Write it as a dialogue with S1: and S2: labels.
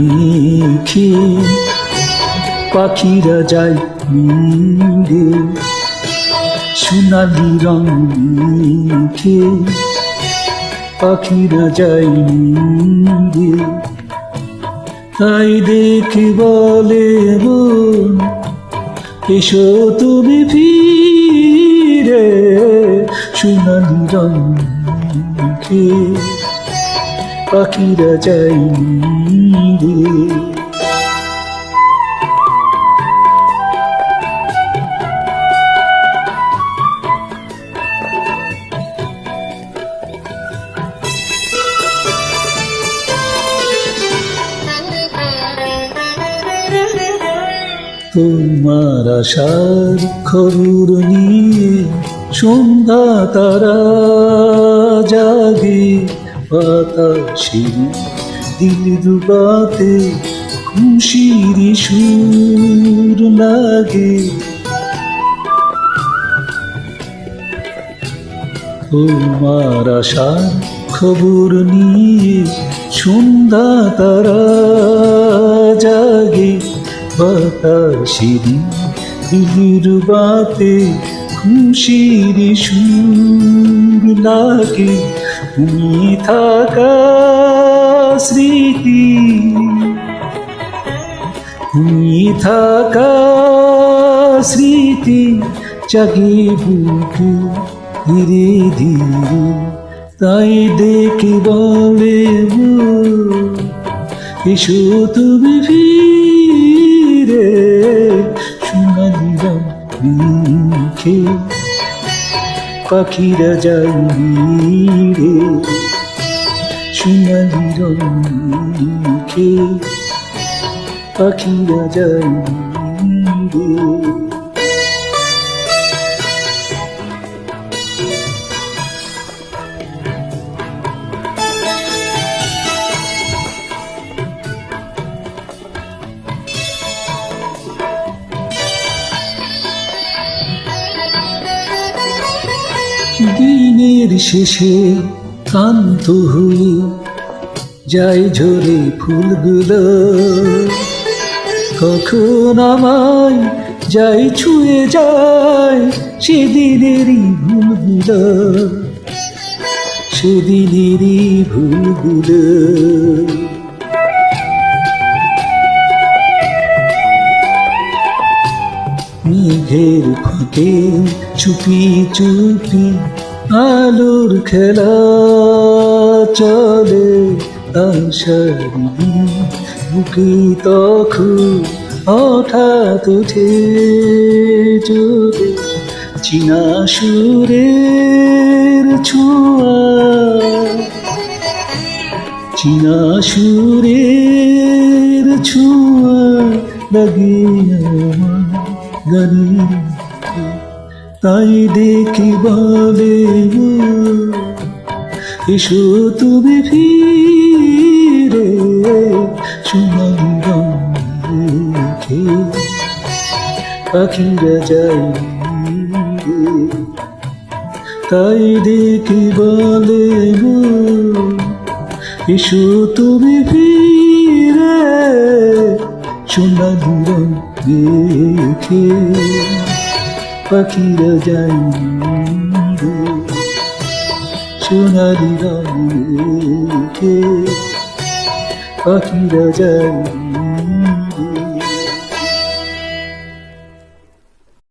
S1: মেখে পাখিরা যায় নীড়ে, সোনালি রং মেখে পাখিরা যায় নীড়ে। তাই দেখে বলে মন, এসো তুমি ফিরে, সোনালি রং মেখে পাখিরা যায় নীড়ে। তোমার আশার খবর নিয়ে সন্ধ্যা তারা জাগে, বাতাসে দিল দুবাতে খুশির সুর লাগে। তোমার আশার খবর নিয়ে সন্ধ্যা তারা জাগে, বাতাসে দিল বাতে খুশির সুর লাগে। তুমি থাকা স্মৃতি, তুমি থাকা স্মৃতি জাগে বুকে ধীরে ধীরে। তাই দেখে বলে মন, এসো তুমি ফিরে, সোনালি রং মেখে পাখিরা যায় নীড়ে, সোনালি রং মেখে পাখিরা যায় নীড়ে। দিনের শেষে ক্লান্ত হয়ে যায় ঝরে ফুলগুলো, কখন আমায় যাই ছুঁয়ে যায় সেদিনেরই ভুলগুলো, সেদিনেরই ভুলগুলো। মেঘের ফাঁকে চুপি চুপি আলোর খেলা চলে, আশার বুকে তখন হঠাৎ উঠে চলে চীনা সুরের ছোঁয়া, চীনা সুরের ছোঁয়া লাগে আমার গানে। তাই দেখি বলে মন, এসো তুমি ফিরে, সোনালি রং মেখে পাখিরা যায় নীড়ে। তাই দেখি বলে মন, এসো তুমি ফিরে, সোনালি রং মেখে পাখিরা যায় নীড়ে, সোনালি রং মেখে পাখিরা যায়।